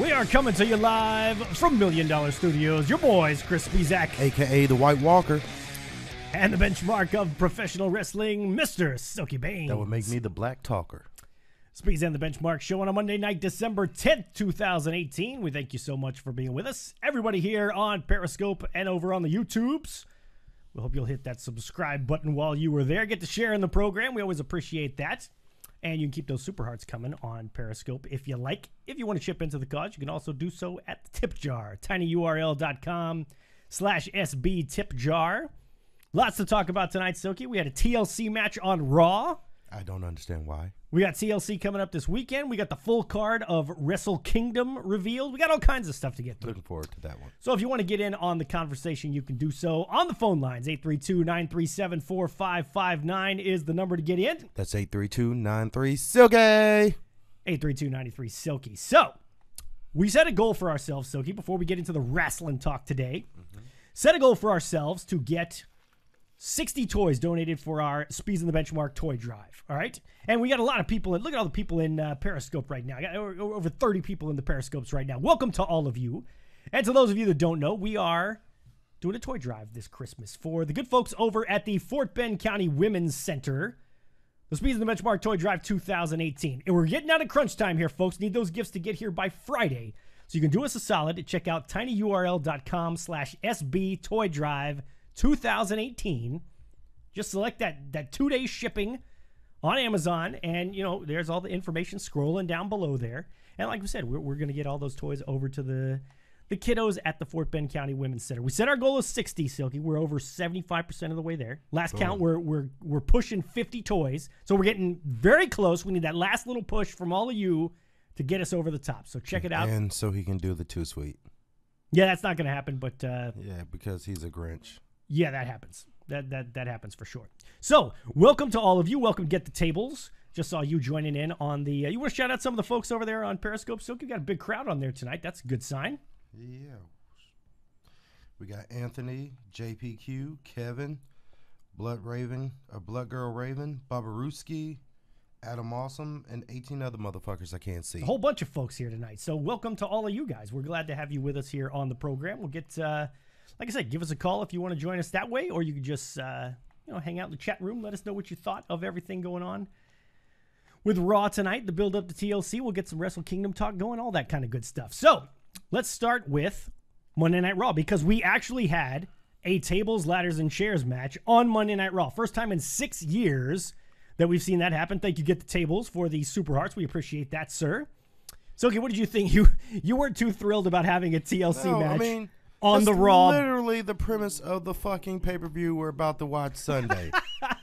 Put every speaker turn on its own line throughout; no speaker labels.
We are coming to you live from $1 Million Studios. Your boys, Chris Speez,
a.k.a. the White Walker.
And the benchmark of professional wrestling, Mr. Silky Baines.
That would make me the Black Talker.
Speez and the Benchmark show on a Monday night, December 10th, 2018. We thank you so much for being with us. Everybody here on Periscope and over on the YouTubes. We hope you'll hit that subscribe button while you were there. Get to share in the program. We always appreciate that. And you can keep those super hearts coming on Periscope if you like. If you want to chip into the cause, you can also do so at the tip jar. tinyurl.com/SB tip jar. Lots to talk about tonight, Silky. We had a TLC match on Raw.
I don't understand why.
We got TLC coming up this weekend. We got the full card of Wrestle Kingdom revealed. We got all kinds of stuff to get through.
Looking forward to that one.
So if you want to get in on the conversation, you can do so on the phone lines. 832-937-4559 is the number to get in.
That's 832-93-SILKY.
832-93-SILKY. So we set a goal for ourselves, Silky, before we get into the wrestling talk today. Set a goal for ourselves to get 60 toys donated for our Speez and the Benchmark toy drive, all right? And we got a lot of people in. Look at all the people in Periscope right now. I got over 30 people in the Periscopes right now. Welcome to all of you. And to those of you that don't know, we are doing a toy drive this Christmas for the good folks over at the Fort Bend County Women's Center. The Speez and the Benchmark Toy Drive 2018. And we're getting out of crunch time here, folks. Need those gifts to get here by Friday. So you can do us a solid and check out tinyurl.com/SB Toy Drive 2018. Just select that 2-day shipping on Amazon, and you know there's all the information scrolling down below there. And like we said, we're going to get all those toys over to the kiddos at the Fort Bend County Women's Center. We set our goal of 60, Silky. We're over 75% of the way there. Last count, we're pushing 50 toys, so we're getting very close. We need that last little push from all of you to get us over the top. So check it out.
And so he can do the Too Sweet.
Yeah, that's not going to happen, but
yeah, because he's a Grinch.
Yeah, that happens. That happens for sure. So, welcome to all of you. Welcome to Get the Tables. Just saw you joining in on the... you want to shout out some of the folks over there on Periscope? So, you got a big crowd on there tonight. That's a good sign.
Yeah. We got Anthony, JPQ, Kevin, Blood Girl Raven, Babaruski, Adam Awesome, and 18 other motherfuckers I can't see.
A whole bunch of folks here tonight. So, welcome to all of you guys. We're glad to have you with us here on the program. We'll get... like I said, give us a call if you want to join us that way, or you can just hang out in the chat room. Let us know what you thought of everything going on with Raw tonight, the build-up to TLC. We'll get some Wrestle Kingdom talk going, all that kind of good stuff. So let's start with Monday Night Raw, because we actually had a tables, ladders, and chairs match on Monday Night Raw. First time in 6 years that we've seen that happen. Thank you, Get the Tables, for the Super Hearts. We appreciate that, sir. So, okay, what did you think? You weren't too thrilled about having a TLC match?
I mean...
on the Raw.
Literally the premise of the fucking pay-per-view we're about to watch Sunday.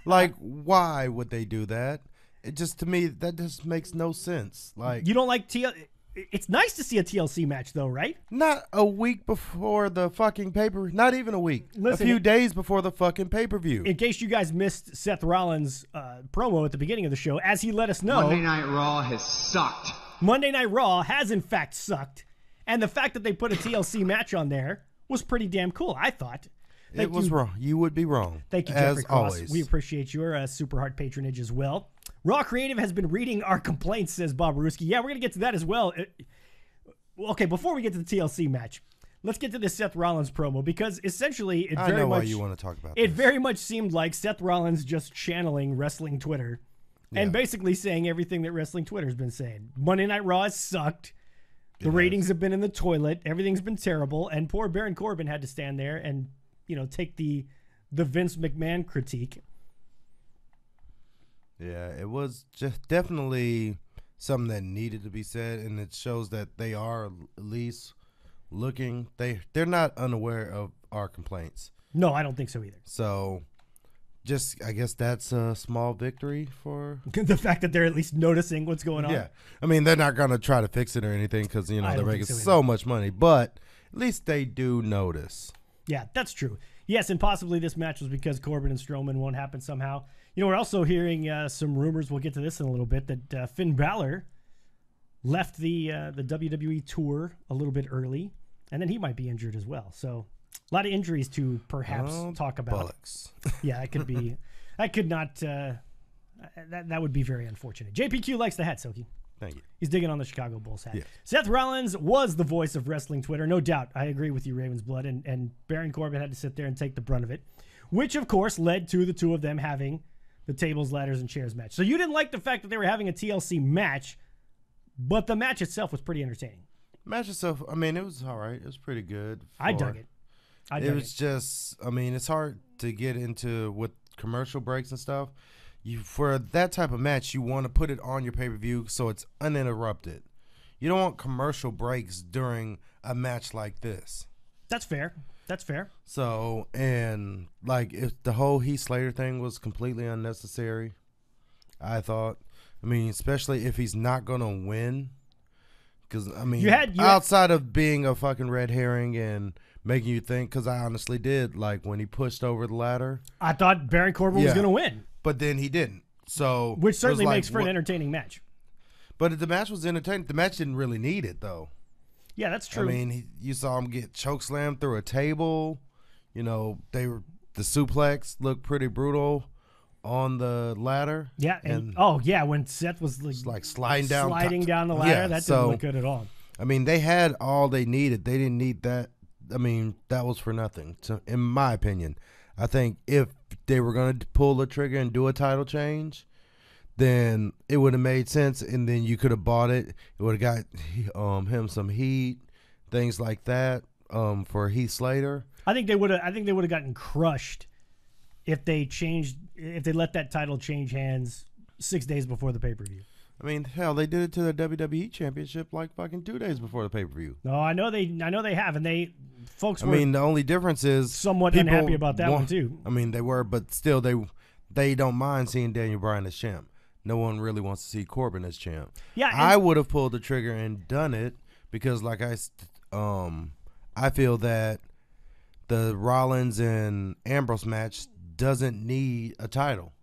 Like, why would they do that? It just, to me, that just makes no sense. Like,
you don't like TLC? It's nice to see a TLC match, though, right?
Not a week before the fucking pay-per-view. Not even a week.
Listen,
a few days before the fucking pay-per-view.
In case you guys missed Seth Rollins' promo at the beginning of the show, as he let us know,
Monday Night Raw has sucked.
Monday Night Raw has, in fact, sucked. And the fact that they put a TLC match on there was pretty damn cool, I thought.
It was wrong. You would be wrong.
Thank you, Jeffrey Cross.
Always.
We appreciate your Super Heart patronage as well. Raw Creative has been reading our complaints, says Bob Ruski. Yeah, we're going to get to that as well. Okay, before we get to the TLC match, let's get to this Seth Rollins promo, because essentially it very
I know
much,
why you want to talk about
it
this.
very much seemed like Seth Rollins just channeling wrestling Twitter and basically saying everything that wrestling Twitter's been saying. Monday Night Raw has sucked. The ratings have been in the toilet. Everything's been terrible. And poor Baron Corbin had to stand there and, take the Vince McMahon critique.
Yeah, it was just definitely something that needed to be said, and it shows that they are at least looking. They're not unaware of our complaints.
No, I don't think so either.
So, I guess that's a small victory for
the fact that they're at least noticing what's going on.
Yeah, I mean, they're not going to try to fix it or anything, because they're making so much money, but at least they do notice.
Yeah, that's true. Yes, and possibly this match was because Corbin and Strowman won't happen somehow. We're also hearing some rumors, we'll get to this in a little bit, that Finn Balor left the WWE tour a little bit early, and then he might be injured as well. So a lot of injuries to perhaps talk about.
Bullocks.
Yeah, it could be. That could not. That would be very unfortunate. JPQ likes the hat, Silky.
Thank you.
He's digging on the Chicago Bulls hat.
Yeah.
Seth Rollins was the voice of wrestling Twitter, no doubt. I agree with you, Ravens Blood, and Baron Corbin had to sit there and take the brunt of it, which, of course, led to the two of them having the tables, ladders, and chairs match. So you didn't like the fact that they were having a TLC match, but the match itself was pretty entertaining.
Match itself, I mean, it was all right. It was pretty good.
I dug it.
It was just, I mean, it's hard to get into with commercial breaks and stuff. For that type of match, you want to put it on your pay-per-view so it's uninterrupted. You don't want commercial breaks during a match like this.
That's fair. That's fair.
So, and like if the whole Heath Slater thing was completely unnecessary, I thought. I mean, especially if he's not going to win. Because, I mean, outside of being a fucking red herring and making you think, because I honestly did, like when he pushed over the ladder.
I thought Baron Corbin was going to win.
But then he didn't. So
which certainly makes for an entertaining match.
But the match was entertaining. The match didn't really need it, though.
Yeah, that's true.
I mean, you saw him get chokeslammed through a table. You know, the suplex looked pretty brutal on the ladder.
Yeah, and when Seth was like sliding down the ladder, that didn't look good at all.
I mean, they had all they needed. They didn't need that. I mean, that was for nothing, in my opinion. I think if they were going to pull the trigger and do a title change, then it would have made sense, and then you could have bought it. It would have got him some heat, things like that, for Heath Slater.
I think they would have gotten crushed if they let that title change hands 6 days before the pay-per-view.
I mean, hell, they did it to the WWE Championship like fucking 2 days before the pay-per-view.
No, I know they have, and folks were.
I mean, the only difference is
somewhat unhappy about that one too.
I mean, they were, but still, they don't mind seeing Daniel Bryan as champ. No one really wants to see Corbin as champ.
Yeah,
I would have pulled the trigger and done it because, like I feel that the Rollins and Ambrose match doesn't need a title.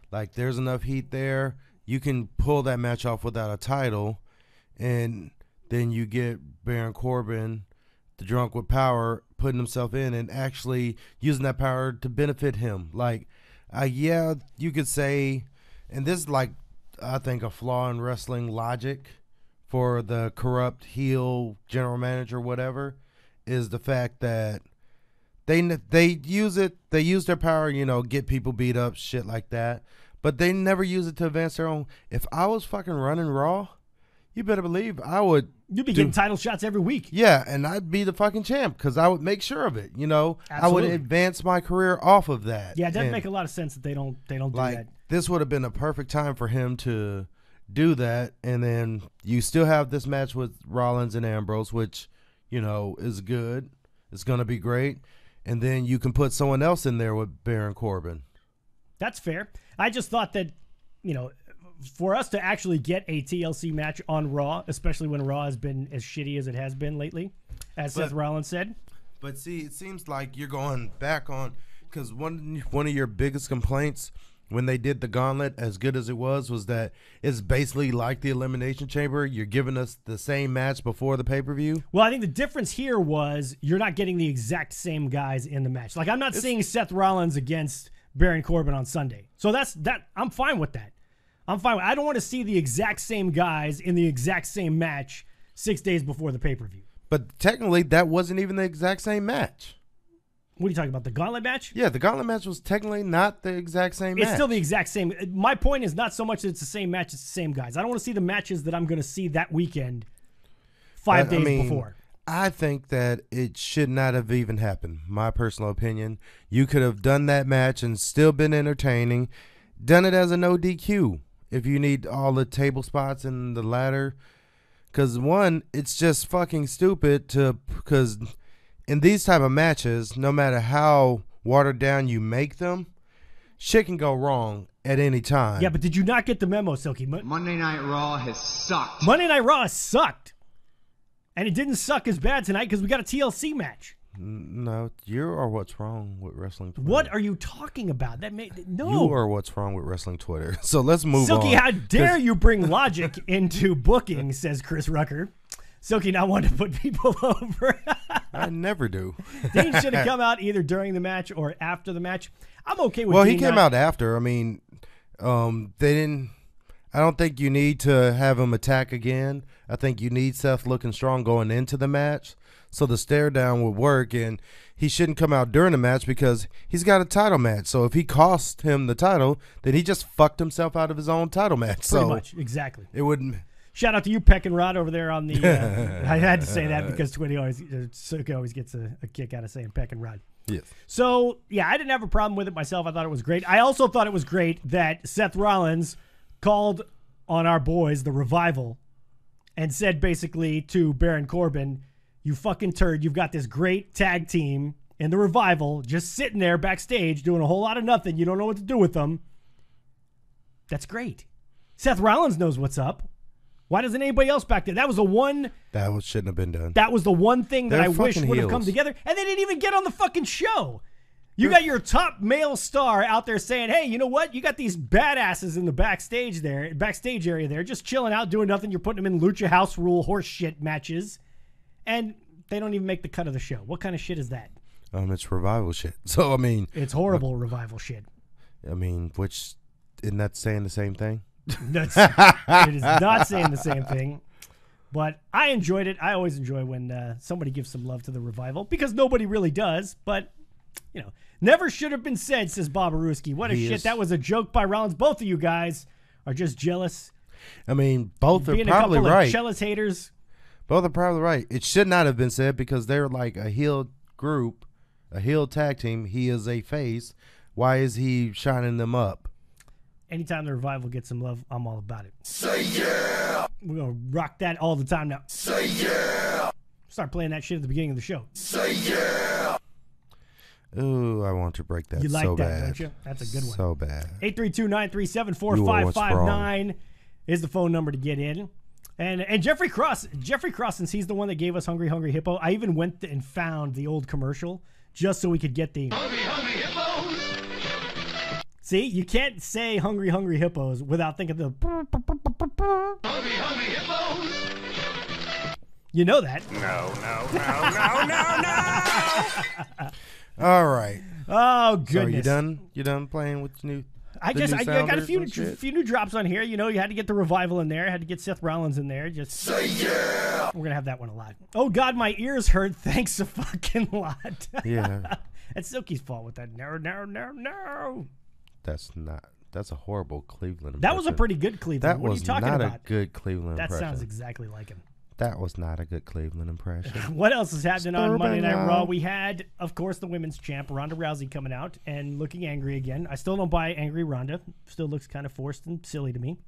Like, there's enough heat there. You can pull that match off without a title, and then you get Baron Corbin, the drunk with power, putting himself in and actually using that power to benefit him. Like, you could say, and this is like, I think, a flaw in wrestling logic for the corrupt heel general manager, whatever, is the fact that they use their power, get people beat up, shit like that. But they never use it to advance their own. If I was fucking running Raw, you better believe I would.
You'd be getting title shots every week.
Yeah, and I'd be the fucking champ because I would make sure of it.
Absolutely.
I would advance my career off of that.
Yeah, it doesn't make a lot of sense that they don't do that.
This would have been a perfect time for him to do that, and then you still have this match with Rollins and Ambrose, which is good. It's going to be great, and then you can put someone else in there with Baron Corbin.
That's fair. I just thought that, for us to actually get a TLC match on Raw, especially when Raw has been as shitty as it has been lately, as Seth Rollins said.
But see, it seems like you're going back on, because one of your biggest complaints when they did the gauntlet, as good as it was that it's basically like the Elimination Chamber. You're giving us the same match before the pay-per-view.
Well, I think the difference here was you're not getting the exact same guys in the match. Like, I'm not seeing Seth Rollins against Baron Corbin on Sunday. So I'm fine with that. I don't want to see the exact same guys in the exact same match 6 days before the pay-per-view.
But technically, that wasn't even the exact same match.
What are you talking about, the gauntlet match?
Yeah, the gauntlet match was technically not the exact same match.
It's still the exact same. My point is not so much that it's the same match, it's the same guys. I don't want to see the matches that I'm going to see that weekend 5 days before.
I think that it should not have even happened. My personal opinion. You could have done that match and still been entertaining. Done it as a no DQ if you need all the table spots and the ladder. Because, one, it's just fucking stupid because in these type of matches, no matter how watered down you make them, shit can go wrong at any time.
Yeah, but did you not get the memo, Silky?
Monday Night Raw has sucked.
Monday Night Raw sucked. And it didn't suck as bad tonight because we got a TLC match.
No, you are what's wrong with wrestling Twitter.
What are you talking about? No.
You are what's wrong with wrestling Twitter. So let's move on.
Silky, how dare you bring logic into booking, says Chris Rucker. Silky not wanting to put people over.
I never do.
Dean should have come out either during the match or after the match. I'm okay with
Well,
Dean
he came out after. I mean, they didn't. I don't think you need to have him attack again. I think you need Seth looking strong going into the match, so the stare down would work, and he shouldn't come out during the match because he's got a title match. So if he cost him the title, then he just fucked himself out of his own title match.
Pretty much, exactly.
It wouldn't.
Shout out to you, Peck and Rod, over there on the. I had to say that because Twitty always gets a kick out of saying Peck and Rod.
Yes.
So yeah, I didn't have a problem with it myself. I thought it was great. I also thought it was great that Seth Rollins called on our boys, the Revival, and said basically to Baron Corbin, "You fucking turd! You've got this great tag team in the Revival just sitting there backstage doing a whole lot of nothing. You don't know what to do with them. That's great. Seth Rollins knows what's up. Why doesn't anybody else back there? That was the one.
Shouldn't have been done.
That was the one thing that
They're
I wish would have come
heels.
together, and they didn't even get on the fucking show. You got your top male star out there saying, "Hey, you know what? You got these badasses in the backstage area there, just chilling out, doing nothing. You're putting them in Lucha House Rule horse shit matches, and they don't even make the cut of the show. What kind of shit is that?
It's Revival shit. So I mean,
It's horrible Revival shit.
I mean, which isn't that saying the same thing?
It is not saying the same thing, but I enjoyed it. I always enjoy when somebody gives some love to the Revival because nobody really does. But you know, never should have been said, says Bobaruski. What a shit! That was a joke by Rollins. Both of you guys are just jealous.
I mean, both are
Being
probably
a couple
right.
of jealous haters.
Both are probably right. It should not have been said because they're like a heel group, a heel tag team. He is a face. Why is he shining them up?
Anytime the Revival gets some love, I'm all about it. Say yeah! We're going to rock that all the time now. Say yeah! Start playing that shit at the beginning of the show. Say yeah!
Ooh, I want to break that
You like
so
that,
bad.
don't you? That's a good one.
So bad.
832-937-4559 is the phone number to get in. And Jeffrey Cross, since he's the one that gave us Hungry Hungry Hippo, I even went and found the old commercial just so we could get the... Hungry Hungry Hippos! See, you can't say Hungry Hungry Hippos without thinking the... Hungry Hungry Hippos! You know that.
No. All right.
Oh, goodness.
So you done? You done playing with new...
I got a few new drops on here. You know, you had to get the Revival in there. Had to get Seth Rollins in there. Just say yeah. We're gonna have that one a lot. Oh God, my ears hurt. Thanks a fucking lot.
Yeah.
It's Silky's fault with that. No.
That's a horrible Cleveland impression.
That was a pretty good Cleveland.
That
what are
was
you talking
not
about?
a good Cleveland
That
impression.
sounds exactly like him.
That was not a good Cleveland impression.
What else is happening on Monday Night
now.
Raw? We had, of course, the women's champ, Ronda Rousey, coming out and looking angry again. I still don't buy angry Ronda. Still looks kind of forced and silly to me.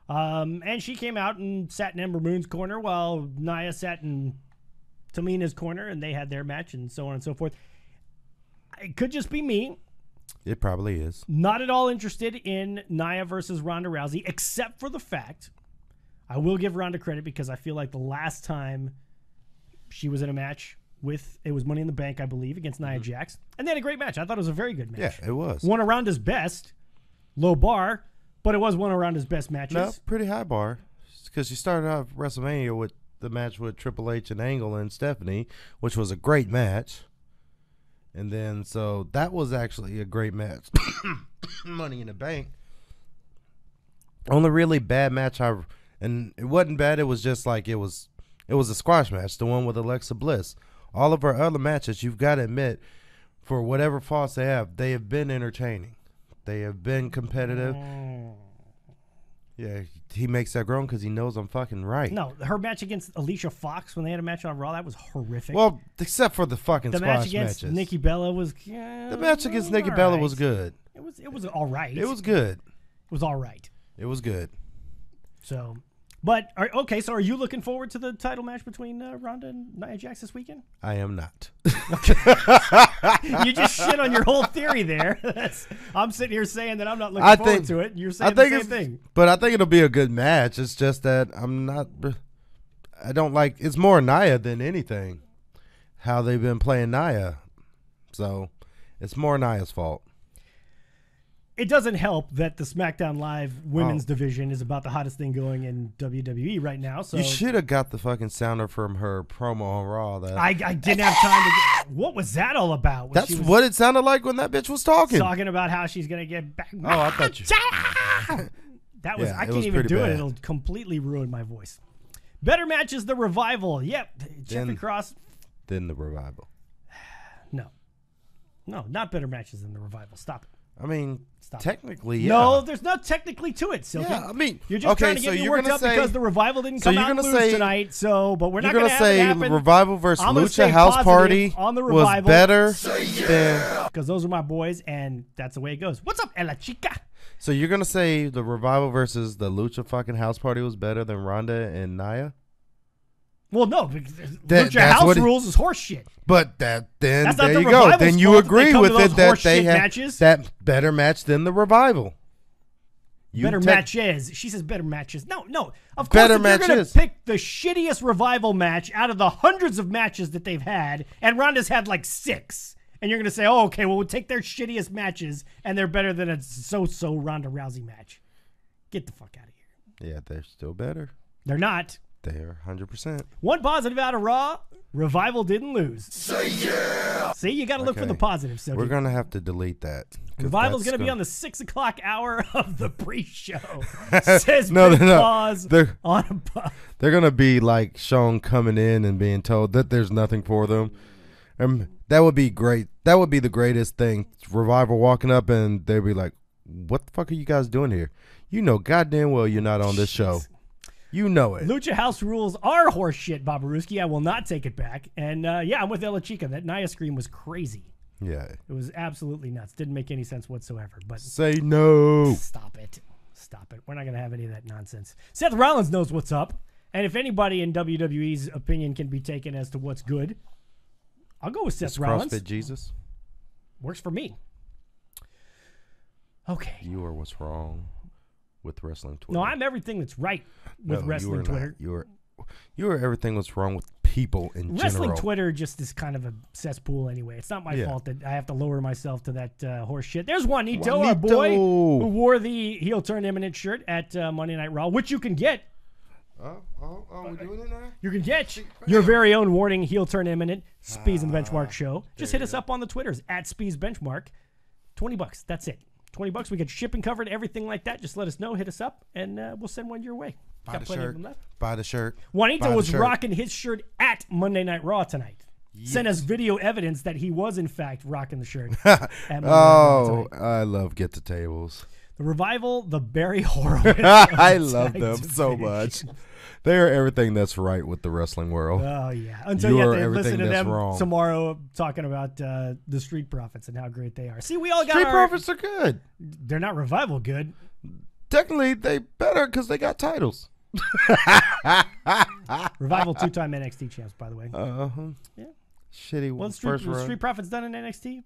And she came out and sat in Ember Moon's corner while Nia sat in Tamina's corner, and they had their match and so on and so forth. It could just be me.
It probably is.
Not at all interested in Nia versus Ronda Rousey, except for the fact I will give Ronda credit because I feel like the last time she was in a match it was Money in the Bank, I believe, against Nia Jax, and they had a great match. I thought it was a very good match.
Yeah, it was.
One of Ronda's best, low bar, but it was one of Ronda's best matches.
No, pretty high bar because she started off WrestleMania with the match with Triple H and Angle and Stephanie, which was a great match. And then, so that was actually a great match. Money in the Bank. Only really bad match and it wasn't bad. It was just like it was a squash match, the one with Alexa Bliss. All of our other matches, you've got to admit, for whatever faults they have been entertaining. They have been competitive. Yeah, he makes that groan because he knows I'm fucking right.
No, her match against Alicia Fox when they had a match on Raw, that was horrific.
Well, except for the fucking
the
squash
match against
matches.
Nikki Bella was...
The match against Nikki Bella was good.
It was all right.
It was good.
It was all right.
It was good.
So, but so are you looking forward to the title match between Ronda and Nia Jax this weekend?
I am not.
You just shit on your whole theory there. I'm sitting here saying that I'm not looking forward to it. You're saying the same thing.
But I think it'll be a good match. It's just that I don't like. It's more Nia than anything. How they've been playing Nia, so it's more Nia's fault.
It doesn't help that the SmackDown Live women's division is about the hottest thing going in WWE right now. So
you should have got the fucking sounder from her promo on Raw.
I didn't have time to get... What was that all about?
That's what it sounded like when that bitch was talking.
Talking about how she's going to get back.
Oh, I thought you...
That was
Yeah,
I
it
can't
was
even
pretty
do it.
bad.
It'll completely ruin my voice. Better matches the Revival. Yep. Jeffrey Cross.
Then the Revival.
No, not better matches than the Revival. Stop it.
I mean,
Stop
technically, yeah.
No, there's no technically to it, Silky.
Yeah, I mean,
you're just
okay,
trying to
so
get me
you're
worked
gonna
up
say-
because the Revival didn't
so
come
you're
out and
gonna
lose
say-
tonight. So, but we're not
You're
going
gonna
to have it
say
happen.
Revival versus
I'm gonna
Lucha
stay
House
positive
Party
on the
was
Revival.
better than.
Because those are my boys, and that's the way it goes. What's up, Ella Chica?
So you're gonna say the Revival versus the Lucha fucking House Party was better than Ronda and Nia?
Well, no, because Lucha
that's
House
what it-
Rules is horse shit.
But then
That's not
there
the
you go.
Revival's
Then you
fault that they
agree
come
with
to
it
those
that
horse
they
shit
have
matches?
that better match than the Revival. You
Better
tech-
matches. She says better matches. No. Of course,
Better
if you're going to
matches.
pick the shittiest Revival match out of the hundreds of matches that they've had, and Ronda's had like 6, and you're going to say, oh, okay, well, we'll take their shittiest matches, and they're better than a so-so Ronda Rousey match. Get the fuck out of here.
Yeah, they're still better.
They're not.
They're 100%.
One positive out of Raw, Revival didn't lose. Say yeah! See, you got to look for
Okay.
the positive. So
We're gonna have to delete that. 'cause
Revival's
that's
going to be
gonna-
on the 6 o'clock hour of the pre-show. Says
No,
Big
they're not.
Paws
They're-
on a buff.
They're gonna be like shown coming in and being told that there's nothing for them. That would be great. That would be the greatest thing. Revival walking up and they'd be like, "What the fuck are you guys doing here? You know goddamn well you're not on this show. You know it."
Lucha House Rules are horse shit, Babaruski. I will not take it back. And yeah, I'm with Ella Chica. That Nia scream was crazy.
Yeah.
It was absolutely nuts. Didn't make any sense whatsoever. But
Say no.
stop it. Stop it. We're not going to have any of that nonsense. Seth Rollins knows what's up. And if anybody in WWE's opinion can be taken as to what's good, I'll go with Seth
It's
Rollins.
CrossFit Jesus.
Works for me. Okay.
You are what's wrong with wrestling Twitter.
No, I'm everything that's right with
No,
wrestling
you are
Twitter.
Not. You are everything that's wrong with people in
Wrestling
general.
Twitter just is kind of a cesspool anyway. It's not my
Yeah.
fault that I have to lower myself to that horse shit. There's Juanito, our
Juanito.
boy, who wore the heel turn imminent shirt at Monday Night Raw, which you can get.
We're doing it now?
You can get your very own warning heel turn imminent Speez and the Benchmark show. Just hit us up on the Twitters at Speez Benchmark. $20. That's it. $20. We get shipping covered, everything like that. Just let us know. Hit us up, and we'll send one your way.
Buy
Got
the
plenty of
shirt.
them left.
Buy the shirt.
Juanito
Buy the
was
shirt.
rocking his shirt at Monday Night Raw tonight. Sent us video evidence that he was, in fact, rocking the shirt. at Monday Night Raw
Oh,
tonight.
I love Get the Tables.
The Revival, the Barry Horowitz.
I love
tag
them so
division.
much. They are everything that's right with the wrestling world.
Oh, yeah. Until
You
you
are
have to listen
everything
to
that's
them
wrong.
tomorrow talking about the Street Profits and how great they are. See, we all got
Street
our...
Profits are good.
They're not Revival good.
Technically, they better because they got titles.
Revival 2-time NXT champs, by the way. Yeah.
Shitty
Well,
first run.
Street Profits done in NXT?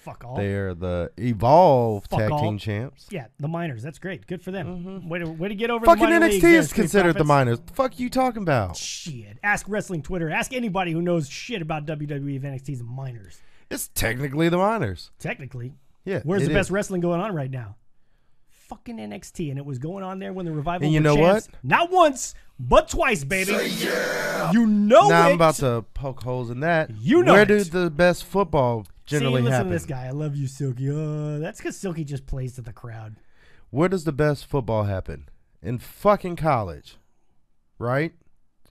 Fuck all.
They're the Evolve
Fuck
Tag
all.
Team champs.
Yeah, the Miners. That's great. Good for them. Way to get over
Fucking
the minor
NXT
leagues there,
is
Street
considered the
Profits.
minors. The fuck you talking about?
Shit. Ask Wrestling Twitter. Ask anybody who knows shit about WWE if NXT's minors.
It's technically the minors.
Technically.
Yeah.
Where's
it
the best
is.
wrestling going on right now? Fucking NXT. And it was going on there when the Revival
And you
were
know
champs.
what?
Not once, but twice, baby. You know
Now
it.
I'm about to poke holes in that.
You know
Where
it.
do the best football generally
See, listen
happen?
to this guy. I love you, Silky. That's because Silky just plays to the crowd.
Where does the best football happen? In fucking college, right?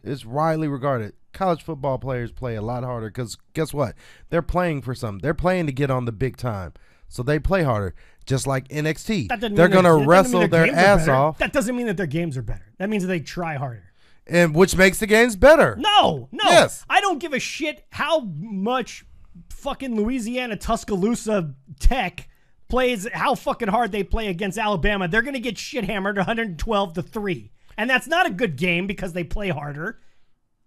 It's widely regarded. College football players play a lot harder because guess what? They're playing for something. They're playing to get on the big time. So they play harder, just like NXT.
That doesn't
They're
mean
going to
that doesn't
wrestle
mean
their
games are
ass
better.
off,
That doesn't mean that their games are better. That means that they try harder.
and which makes the games better.
No.
Yes.
I don't give a shit how much fucking Louisiana Tuscaloosa Tech plays, how fucking hard they play against Alabama. They're going to get shit hammered 112-3. And that's not a good game because they play harder.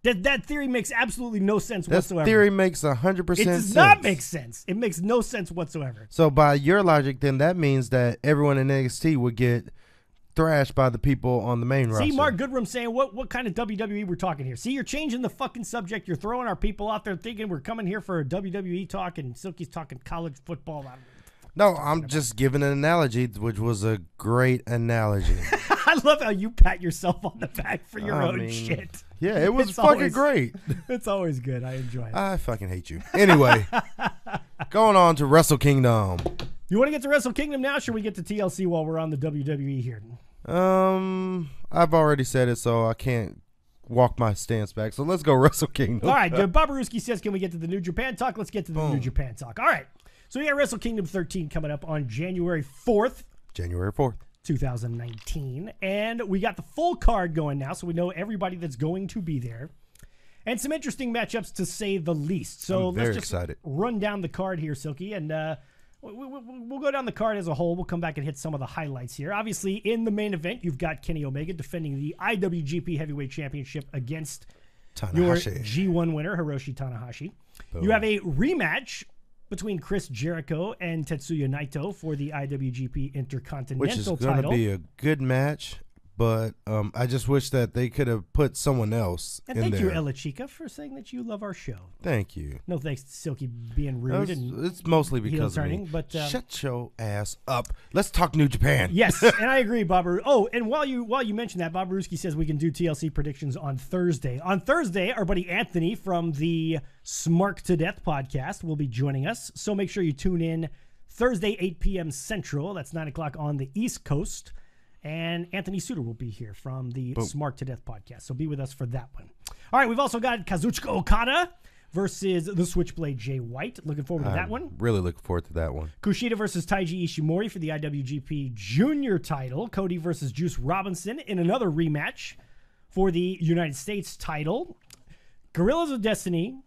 That theory makes absolutely no sense
That
whatsoever.
theory makes 100%
it
sense.
does not make sense. It makes no sense whatsoever.
So by your logic, then that means that everyone in NXT would get thrashed by the people on the main roster.
See, Mark Goodrum saying, what kind of WWE we're talking here? See, you're changing the fucking subject. You're throwing our people out there thinking we're coming here for a WWE talk, and Silky's talking college football.
No, I'm just giving an analogy, which was a great analogy.
I love how you pat yourself on the back for your
I
own
mean,
shit.
Yeah, it was
It's
fucking
always-
great.
It's always good. I enjoy it.
I fucking hate you. Anyway, going on to Wrestle Kingdom.
You want to get to Wrestle Kingdom now? Or should we get to TLC while we're on the WWE here?
I've already said it, so I can't walk my stance back. So let's go Wrestle Kingdom.
All right, Babaruski says, can we get to the New Japan talk? Let's get to the New Japan talk. All right, so we got Wrestle Kingdom 13 coming up on January 4th.
January 4th.
2019. And we got the full card going now, so we know everybody that's going to be there. And some interesting matchups, to say the least. So let's just run down the card here, Silky, and we'll go down the card as a whole. We'll come back and hit some of the highlights here. Obviously, in the main event, you've got Kenny Omega defending the IWGP Heavyweight Championship against your G1 winner, Hiroshi Tanahashi. Boom. You have a rematch between Chris Jericho and Tetsuya Naito for the IWGP Intercontinental
Which is
title.
going to be a good match, but I just wish that they could have put someone else in there.
And thank you, Ella Chica, for saying that you love our show.
Thank you.
No thanks to Silky being rude.
It's mostly because of me.
But,
shut your ass up. Let's talk New Japan.
Yes, and I agree, Bob. Oh, and while you mention that, Bob Ruski says we can do TLC predictions on Thursday. On Thursday, our buddy Anthony from the Smark to Death podcast will be joining us. So make sure you tune in Thursday, 8 p.m. Central. That's 9 o'clock on the East Coast. And Anthony Suter will be here from the Smart to Death podcast. So be with us for that one. All right, we've also got Kazuchika Okada versus the Switchblade Jay White. Looking forward to that one. Really looking forward to that one. Kushida versus Taiji Ishimori for the IWGP Junior title. Cody versus Juice Robinson in another rematch for the United States title. Guerrillas of Destiny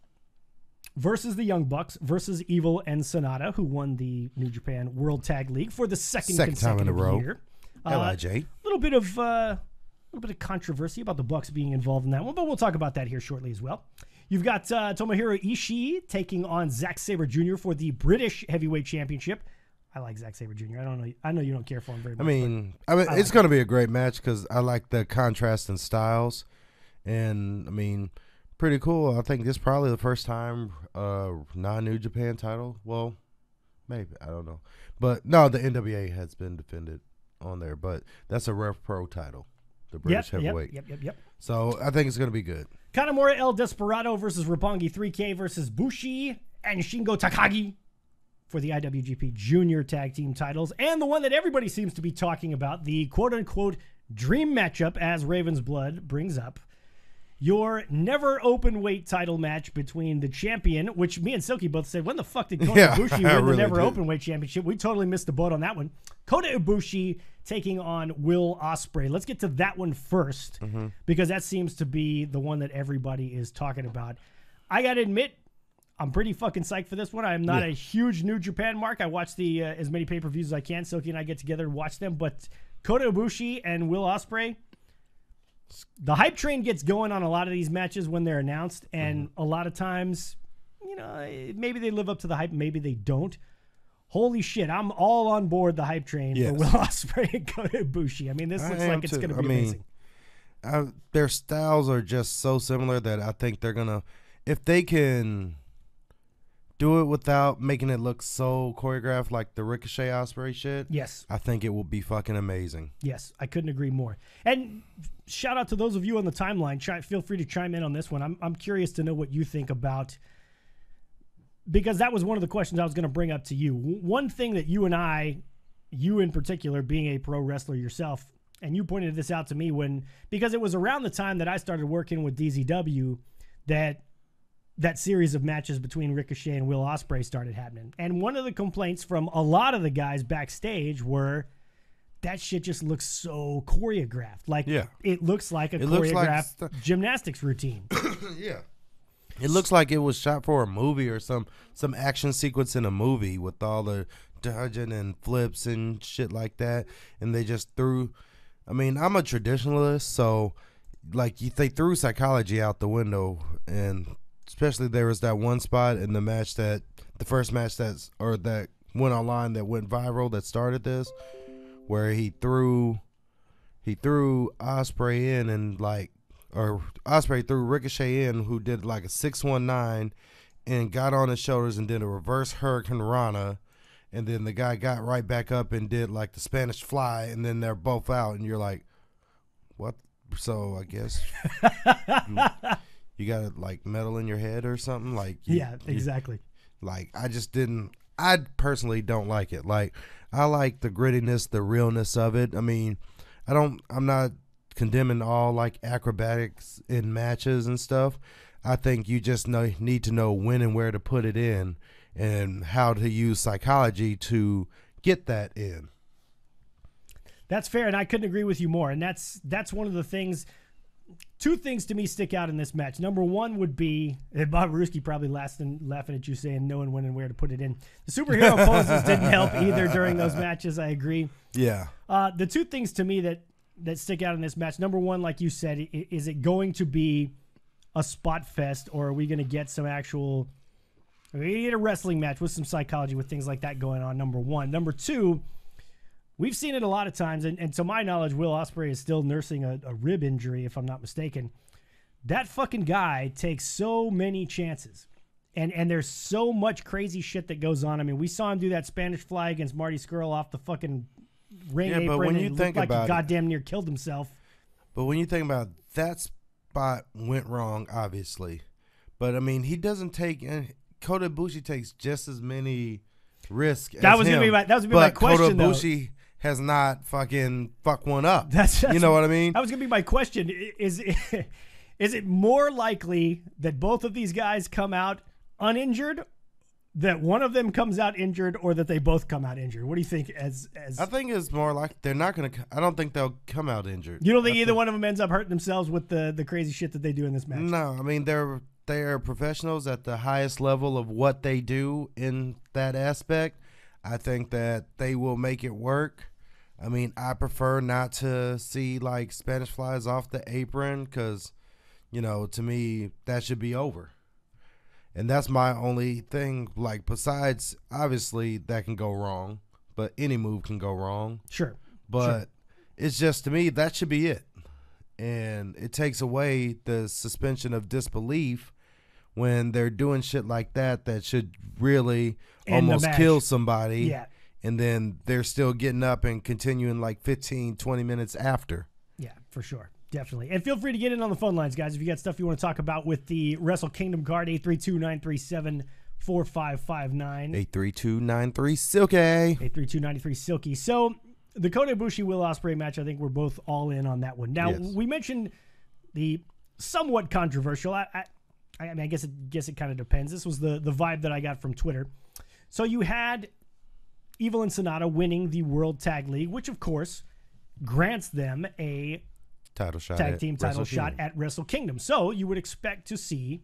versus the Young Bucks versus Evil and Sonata, who won the New Japan World Tag League for the second consecutive time in a row. Year.
LIJ.
A little bit of controversy about the Bucks being involved in that one, but we'll talk about that here shortly as well. You've got Tomohiro Ishii taking on Zack Sabre Jr. for the British Heavyweight Championship. I like Zack Sabre Jr. I know you don't care for him very much.
I mean it's going to be a great match because I like the contrast in styles, and I mean, pretty cool. I think this is probably the first time non-New Japan title. Well, maybe, I don't know, but no, the NWA has been defended on there, but that's a Rev Pro title, the British heavyweight. Yep. So I think it's going to be good.
Kanemaru El Desperado versus Roppongi 3K versus Bushi and Shingo Takagi for the IWGP Junior Tag Team titles. And the one that everybody seems to be talking about, the quote-unquote dream matchup, as Raven's Blood brings up, your never open weight title match between the champion, which me and Silky both said, when the fuck did Kota Ibushi win the never open weight championship? We totally missed the boat on that one. Kota Ibushi taking on Will Ospreay. Let's get to that one first, because that seems to be the one that everybody is talking about. I got to admit, I'm pretty fucking psyched for this one. I'm not a huge New Japan mark. I watch the as many pay-per-views as I can. Silky and I get together and watch them. But Kota Ibushi and Will Ospreay, the hype train gets going on a lot of these matches when they're announced, and a lot of times, you know, maybe they live up to the hype, maybe they don't. Holy shit, I'm all on board the hype train for Will Ospreay and Kota Ibushi. I mean, this looks like it's going to be amazing.
Their styles are just so similar that I think they're going to, if they can do it without making it look so choreographed like the Ricochet Ospreay shit, I think it will be fucking amazing. Yes,
I couldn't agree more. And shout out to those of you on the timeline. Feel free to chime in on this one. I'm curious to know what you think about, because that was one of the questions I was going to bring up to you. One thing that you in particular, being a pro wrestler yourself, and you pointed this out to me because it was around the time that I started working with DZW that series of matches between Ricochet and Will Ospreay started happening. And one of the complaints from a lot of the guys backstage were that shit just looks so choreographed. Like, it looks like a choreographed gymnastics routine.
It looks like it was shot for a movie or some action sequence in a movie with all the dodging and flips and shit like that. And they just threw, I mean, I'm a traditionalist, so like they threw psychology out the window. And especially there was that one spot in the match the first match that went online, that went viral, that started this, where he threw Ospreay in and Ospreay threw Ricochet in, who did like a 619 and got on his shoulders and did a reverse Hurricane Rana, and then the guy got right back up and did like the Spanish Fly, and then they're both out, and you're like, what? So I guess you got like metal in your head or something, like
exactly.
I personally don't like it. Like, I like the grittiness, the realness of it. I mean, I'm not condemning all like acrobatics in matches and stuff. I think you just need to know when and where to put it in and how to use psychology to get that in.
That's fair, and I couldn't agree with you more. And that's one of the things. Two things to me stick out in this match. Number one would be, and Bob Ruski probably laughing at you saying knowing when and where to put it in. The superhero poses didn't help either during those matches. I agree.
Yeah.
The two things to me that stick out in this match. Number one, like you said, is it going to be a spot fest, or are we going to get some actual? We're going to get a wrestling match with some psychology with things like that going on. Number one. Number two. We've seen it a lot of times, and to my knowledge, Will Ospreay is still nursing a rib injury, if I'm not mistaken. That fucking guy takes so many chances, and there's so much crazy shit that goes on. I mean, we saw him do that Spanish fly against Marty Scurll off the fucking ring apron.
But when you
and
think
looked like
about
he goddamn near killed himself.
But when you think about it, that spot went wrong, obviously. But, I mean, he doesn't take – Kota Ibushi takes just as many risks as him.
That was going to be my question,
Kota Ibushi has not fucking fucked one up.
That's
you know what I mean?
That was going to be my question. Is it more likely that both of these guys come out uninjured, that one of them comes out injured, or that they both come out injured? What do you think?
I think it's more like they're not going to – I don't think they'll come out injured.
You don't think either one of them ends up hurting themselves with the crazy shit that they do in this match?
No. I mean, they are professionals at the highest level of what they do in that aspect. I think that they will make it work. I mean, I prefer not to see, like, Spanish flies off the apron because, you know, to me, that should be over. And that's my only thing. Like, besides, obviously, that can go wrong. But any move can go wrong.
Sure.
But it's just, to me, that should be it. And it takes away the suspension of disbelief when they're doing shit like that should really almost kill somebody.
Yeah.
And then they're still getting up and continuing like 15, 20 minutes after.
Yeah, for sure. Definitely. And feel free to get in on the phone lines, guys. If you got stuff you want to talk about with the Wrestle Kingdom card, 832-937-4559.
832-93-SILKY.
832-93-SILKY. So the Kota Ibushi Will Ospreay match, I think we're both all in on that one. Now, we mentioned the somewhat controversial. I mean, I guess it kind of depends. This was the vibe that I got from Twitter. So you had Evil and Sonata winning the World Tag League, which of course grants them a tag team title shot at Wrestle Kingdom. So you would expect to see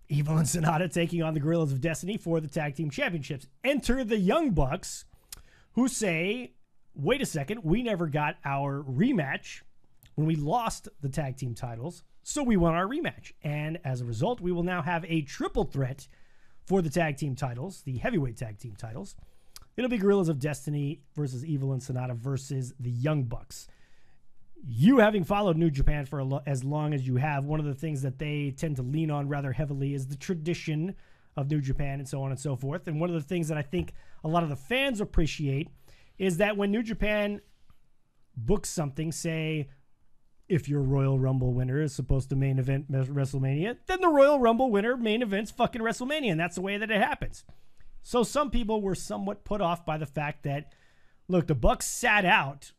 Evil and Sonata taking on the Guerrillas of Destiny for the tag team championships. Enter the Young Bucks, who say, wait a second, we never got our rematch when we lost the tag team titles, so we want our rematch. And as a result, we will now have a triple threat for the tag team titles, the heavyweight tag team titles. It'll be Guerrillas of Destiny versus Evil and Sonata versus the Young Bucks. You, having followed New Japan for as long as you have, one of the things that they tend to lean on rather heavily is the tradition of New Japan and so on and so forth. And one of the things that I think a lot of the fans appreciate is that when New Japan books something, say, if your Royal Rumble winner is supposed to main event WrestleMania, then the Royal Rumble winner main events fucking WrestleMania, and that's the way that it happens. So some people were somewhat put off by the fact that, look, the Bucks sat out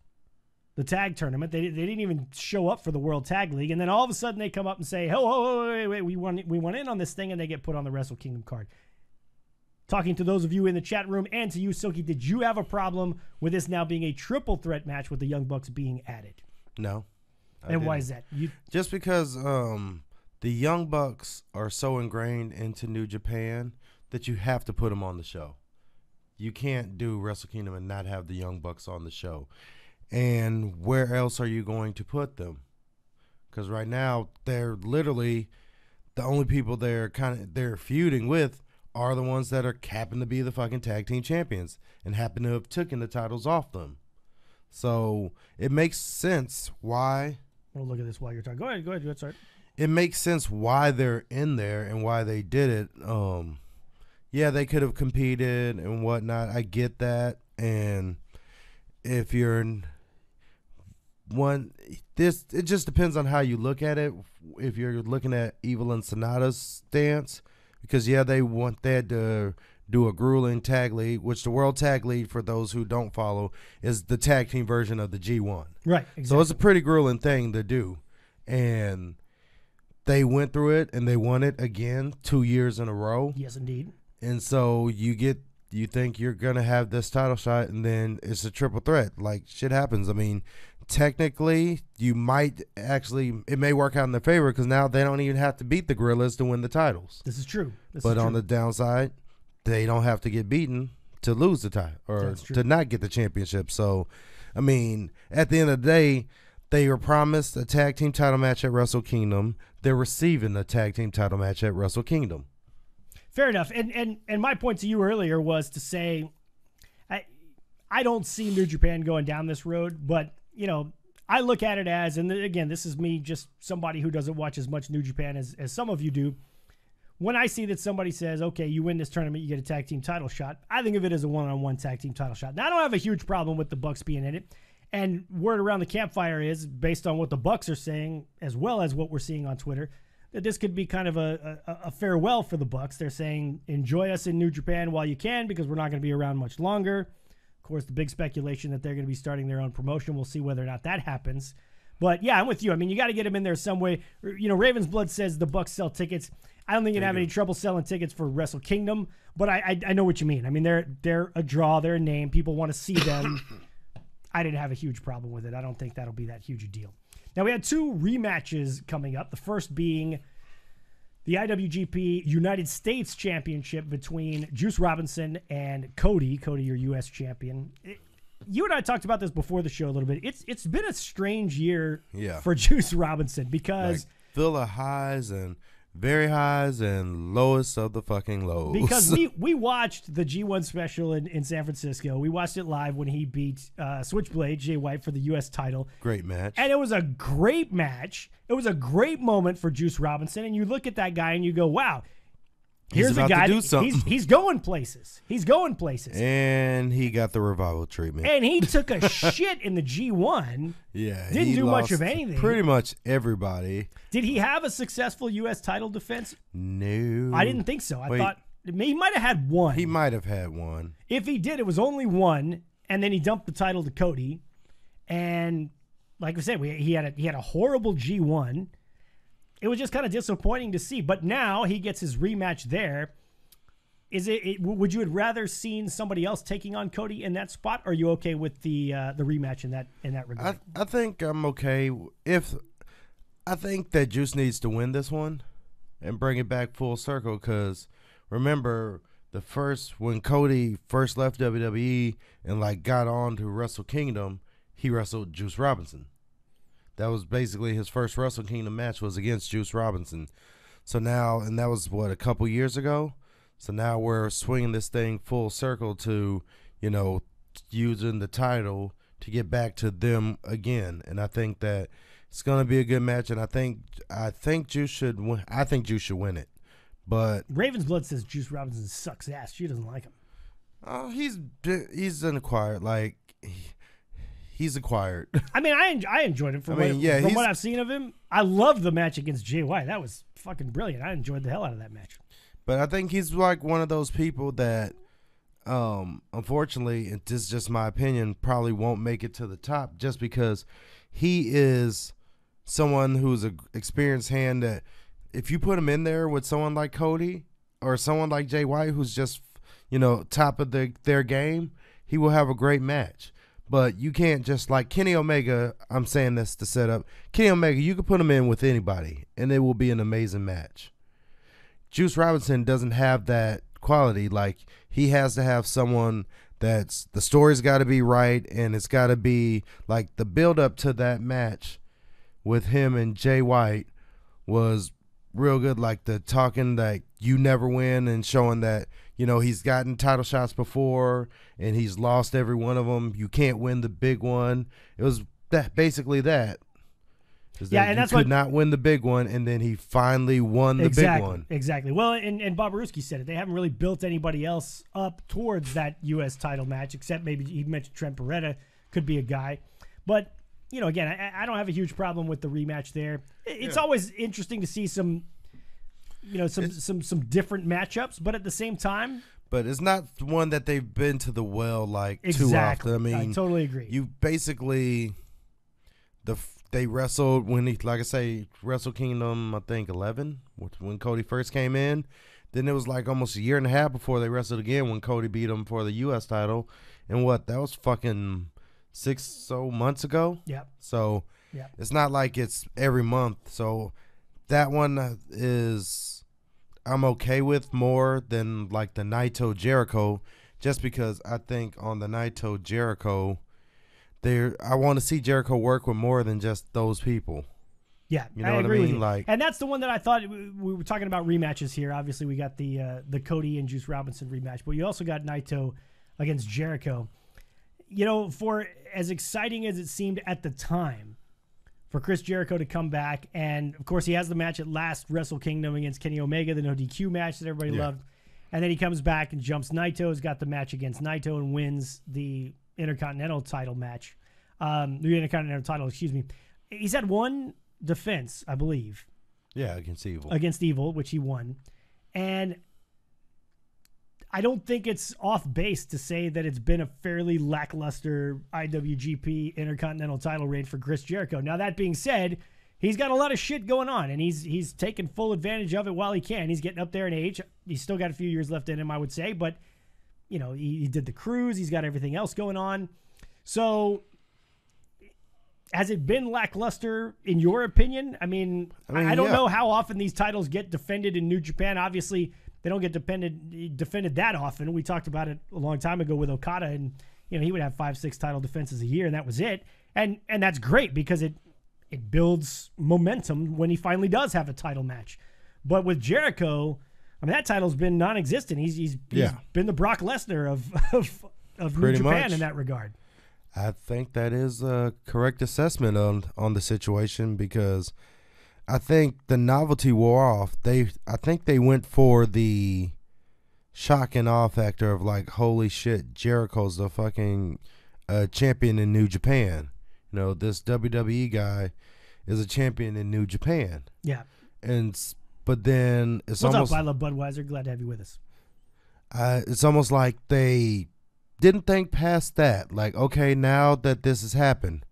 the tag tournament. They didn't even show up for the World Tag League, and then all of a sudden they come up and say, oh, wait, we went in on this thing, and they get put on the Wrestle Kingdom card. Talking to those of you in the chat room and to you, Silky, did you have a problem with this now being a triple threat match with the Young Bucks being added?
No.
And why is that?
Just because the Young Bucks are so ingrained into New Japan that you have to put them on the show. You can't do Wrestle Kingdom and not have the Young Bucks on the show. And where else are you going to put them? Because right now they're literally the only people they're feuding with are the ones that happen to be the fucking tag team champions and happen to have taken the titles off them. So it makes sense why.
We'll look at this while you're talking. Go ahead. Sorry.
It makes sense why they're in there and why they did it. Yeah, they could have competed and whatnot. I get that. And if you're it just depends on how you look at it. If you're looking at Evil and Sonata's stance, because they had to do a grueling tag league, which the World Tag League, for those who don't follow, is the tag team version of the G1.
Right, exactly.
So it's a pretty grueling thing to do. And they went through it, and they won it again 2 years in a row.
Yes, indeed.
And so you think you're going to have this title shot, and then it's a triple threat. Like, shit happens. I mean, technically, you might actually, it may work out in their favor because now they don't even have to beat the Gorillas to win the titles.
This is true.
But on the downside, they don't have to get beaten to lose the title or to not get the championship. So, I mean, at the end of the day, they were promised a tag team title match at Wrestle Kingdom. They're receiving a tag team title match at Wrestle Kingdom.
Fair enough. And my point to you earlier was to say, I don't see New Japan going down this road, but, you know, I look at it as, and again, this is me, just somebody who doesn't watch as much New Japan as some of you do. When I see that somebody says, okay, you win this tournament, you get a tag team title shot, I think of it as a one-on-one tag team title shot. Now, I don't have a huge problem with the Bucks being in it. And word around the campfire is, based on what the Bucks are saying, as well as what we're seeing on Twitter, that this could be kind of a farewell for the Bucks. They're saying, enjoy us in New Japan while you can, because we're not going to be around much longer. Of course, the big speculation that they're going to be starting their own promotion. We'll see whether or not that happens. But yeah, I'm with you. I mean, you got to get them in there some way. You know, Raven's Blood says the Bucks sell tickets. I don't think you'd have any trouble selling tickets for Wrestle Kingdom, but I know what you mean. I mean, they're a draw, they're a name. People want to see them. I didn't have a huge problem with it. I don't think that'll be that huge a deal. Now, we had 2 rematches coming up. The first being the IWGP United States Championship between Juice Robinson and Cody. Cody, your U.S. champion. You and I talked about this before the show a little bit. It's been a strange year for Juice Robinson because...
Like, full of highs and very highs and lowest of the fucking lows.
Because we watched the G1 special in San Francisco. We watched it live when he beat Switchblade, Jay White, for the U.S. title.
Great match.
And it was a great match. It was a great moment for Juice Robinson. And you look at that guy and you go, wow, here's a guy. He's going places. He's going places.
And he got the revival treatment.
And he took a shit in the G1.
Yeah.
Didn't do much of anything.
Pretty much everybody.
Did he have a successful U.S. title defense?
No.
I didn't think so. I thought he might have had one.
He might have had one.
If he did, it was only one. And then he dumped the title to Cody. And like I said, he had a horrible G1. It was just kind of disappointing to see. But now he gets his rematch there. Would you have rather seen somebody else taking on Cody in that spot? Or are you okay with the rematch in that regard?
I think I'm okay. I think that Juice needs to win this one and bring it back full circle, because remember when Cody first left WWE and like got on to Wrestle Kingdom, he wrestled Juice Robinson. That was basically his first Wrestle Kingdom match was against Juice Robinson. So now, and that was a couple years ago. So now we're swinging this thing full circle to, using the title to get back to them again. And I think that it's going to be a good match. And I think Juice should win. I think Juice should win it. But
Raven's Blood says Juice Robinson sucks ass. She doesn't like him.
Oh, he's an acquired, like. He's acquired.
I mean, I enjoyed it from what I've seen of him. I loved the match against Jay White. That was fucking brilliant. I enjoyed the hell out of that match.
But I think he's like one of those people that, unfortunately, and this is just my opinion, probably won't make it to the top just because he is someone who's an experienced hand that if you put him in there with someone like Cody or someone like Jay White who's just, top of their game, he will have a great match. But you can't just like Kenny Omega, I'm saying this to set up. Kenny Omega, you can put him in with anybody, and it will be an amazing match. Juice Robinson doesn't have that quality. Like, he has to have someone the story's got to be right, and it's got to be, like, the build-up to that match with him and Jay White was real good. Like, the talking that you never win and showing that, he's gotten title shots before and he's lost every one of them. You can't win the big one. It was basically that.
Yeah, and that's
could not win the big one, and then he finally won the big one.
Exactly. Well, and Bob Ruski said it. They haven't really built anybody else up towards that U.S. title match, except maybe he mentioned Trent Beretta could be a guy. But, again, I don't have a huge problem with the rematch there. It's always interesting to see some different matchups, but at the same time,
but it's not one that they've been to the well like too often. I mean,
I totally agree.
You basically they wrestled when like I say, Wrestle Kingdom, I think 11, when Cody first came in. Then it was like almost a year and a half before they wrestled again when Cody beat him for the U.S. title. And that was fucking 6 months ago.
Yep.
So it's not like it's every month. So that one is I'm okay with more than like the Naito Jericho, just because I think on the Naito Jericho, I want to see Jericho work with more than just those people.
Yeah,
you know what I mean? Like,
and that's the one that I thought we were talking about rematches here. Obviously, we got the Cody and Juice Robinson rematch, but you also got Naito against Jericho. You know, for as exciting as it seemed at the time for Chris Jericho to come back, and of course he has the match at last Wrestle Kingdom against Kenny Omega, the no DQ match that everybody loved, and then he comes back and jumps Naito. Has got the match against Naito and wins the Intercontinental title match. The Intercontinental title, excuse me. He's had one defense, I believe.
Yeah, against Evil,
which he won. And I don't think it's off base to say that it's been a fairly lackluster IWGP Intercontinental title reign for Chris Jericho. Now, that being said, he's got a lot of shit going on, and he's taken full advantage of it while he can. He's getting up there in age. He's still got a few years left in him, I would say, but you know, he did the cruise. He's got everything else going on. So has it been lackluster in your opinion? I mean I don't know how often these titles get defended in New Japan. Obviously, they don't get defended that often. We talked about it a long time ago with Okada, and you know, he would have 5-6 title defenses a year, and that was it. And that's great because it builds momentum when he finally does have a title match. But with Jericho, I mean, that title's been non-existent. He's been the Brock Lesnar of New Japan in that regard.
I think that is a correct assessment on the situation, because I think the novelty wore off. I think they went for the shock and awe factor of like, holy shit, Jericho's the fucking champion in New Japan. You know, this WWE guy is a champion in New Japan.
Yeah.
But then it's
What's
almost...
up, I love Budweiser. Glad to have you with us.
It's almost like they didn't think past that. Like, okay, now that this has happened,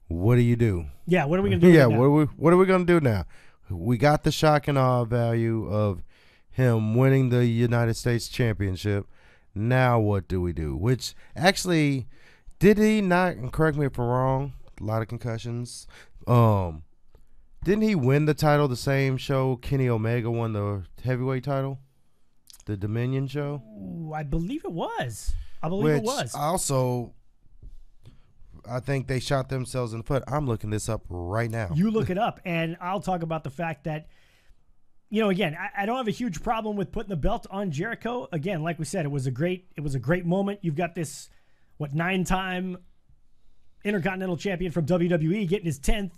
what do you do?
Yeah, what are we going to do?
Yeah, what are we going to do now? We got the shock and awe value of him winning the United States Championship. Now what do we do? Which actually, did he not, and correct me if I'm wrong, a lot of concussions. Didn't he win the title the same show Kenny Omega won the heavyweight title? The Dominion show?
Ooh, I believe it was.
Also, I think they shot themselves in the foot. I'm looking this up right now.
You look it up, and I'll talk about the fact that, you know, again, I don't have a huge problem with putting the belt on Jericho. Again, like we said, it was a great moment. You've got this, 9-time Intercontinental Champion from WWE getting his 10th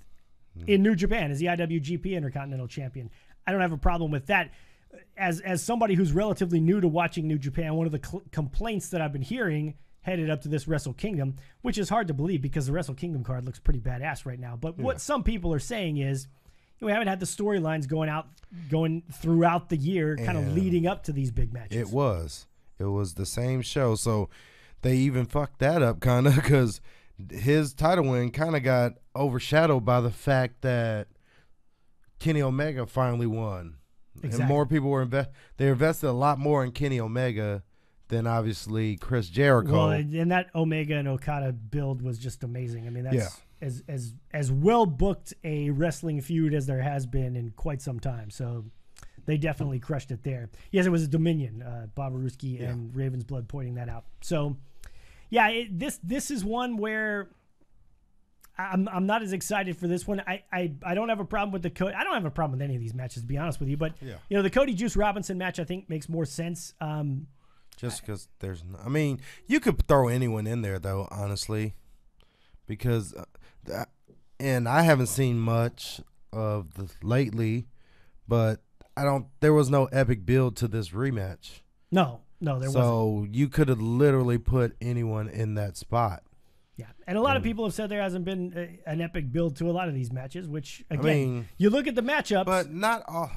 in New Japan as the IWGP Intercontinental Champion. I don't have a problem with that. As somebody who's relatively new to watching New Japan, one of the complaints that I've been hearing headed up to this Wrestle Kingdom, which is hard to believe because the Wrestle Kingdom card looks pretty badass right now. But what some people are saying is, we haven't had the storylines going throughout the year, kind of leading up to these big matches.
It was the same show, so they even fucked that up kind of, because his title win kind of got overshadowed by the fact that Kenny Omega finally won. Exactly. And more people were they invested a lot more in Kenny Omega than obviously Chris Jericho.
Well, and that Omega and Okada build was just amazing. I mean, that's as well booked a wrestling feud as there has been in quite some time. So they definitely crushed it there. Yes, it was a Dominion, Bob Aruski and Raven's Blood pointing that out. So yeah, this is one where I'm not as excited for this one. I don't have a problem with the Cody. I don't have a problem with any of these matches, to be honest with you. But you know, the Cody Juice Robinson match I think makes more sense.
Just because I mean, you could throw anyone in there though, honestly, because and I haven't seen much of lately, but there was no epic build to this rematch.
No, there wasn't.
So you could have literally put anyone in that spot.
Yeah, and a lot of people have said there hasn't been an epic build to a lot of these matches, which, again, you look at the matchups.
But not all,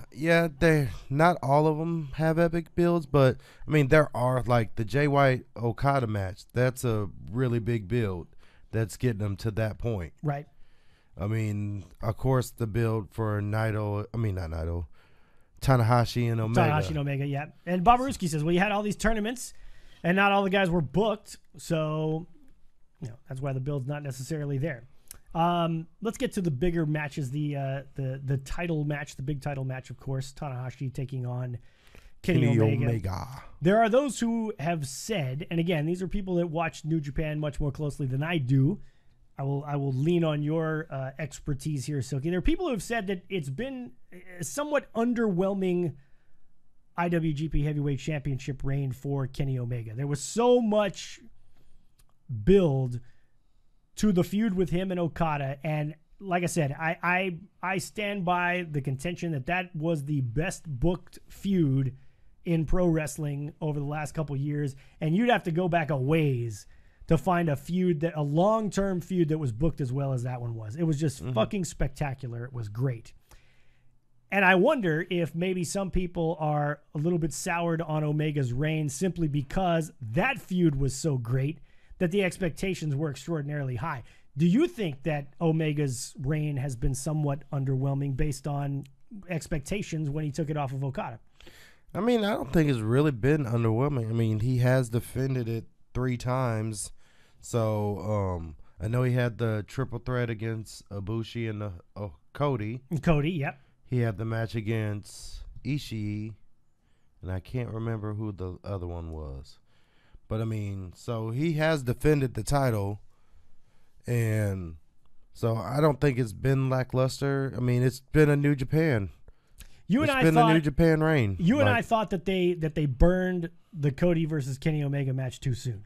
not all of them have epic builds, but, I mean, there are, like, the Jay White-Okada match. That's a really big build that's getting them to that point.
Right.
I mean, of course, the build for Tanahashi and Omega.
Tanahashi and Omega, yeah. And Babaruski says, well, you had all these tournaments, and not all the guys were booked, so... that's why the build's not necessarily there. Let's get to the bigger matches. The title match, the big title match, of course. Tanahashi taking on Kenny Omega. There are those who have said, and again, these are people that watch New Japan much more closely than I do. I will lean on your expertise here, Silky. There are people who have said that it's been a somewhat underwhelming IWGP Heavyweight Championship reign for Kenny Omega. There was so much build to the feud with him and Okada, and like I said, I stand by the contention that was the best booked feud in pro wrestling over the last couple years, and you'd have to go back a ways to find a long-term feud that was booked as well as that one was. It was just fucking spectacular. It was great. And I wonder if maybe some people are a little bit soured on Omega's reign simply because that feud was so great that the expectations were extraordinarily high. Do you think that Omega's reign has been somewhat underwhelming based on expectations when he took it off of Okada?
I mean, I don't think it's really been underwhelming. I mean, he has defended it 3 times. So, I know he had the triple threat against Ibushi and Cody.
Cody, yep.
He had the match against Ishii, and I can't remember who the other one was. But, I mean, so he has defended the title, and so I don't think it's been lackluster. I mean, it's been a New Japan. It's been a New Japan reign.
You and I thought that they burned the Cody versus Kenny Omega match too soon.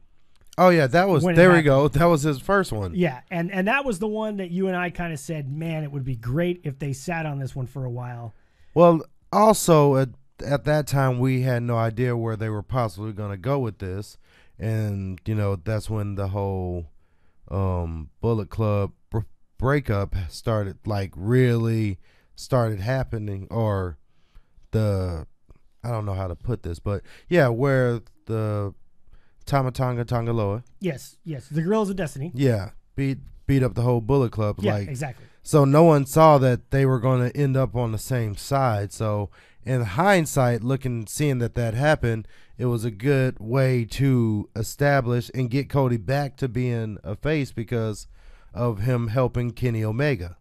Oh, yeah, that was, there we go. That was his first one.
Yeah, and that was the one that you and I kind of said, man, it would be great if they sat on this one for a while.
Well, also, at that time, we had no idea where they were possibly going to go with this. And, that's when the whole Bullet Club breakup really started happening. Or I don't know how to put this, but, yeah, where the Tama Tonga Loa.
Yes, the Guerrillas of Destiny.
Yeah, beat up the whole Bullet Club.
Yeah, exactly.
So no one saw that they were going to end up on the same side. So in hindsight, seeing that happened, it was a good way to establish and get Cody back to being a face because of him helping Kenny Omega.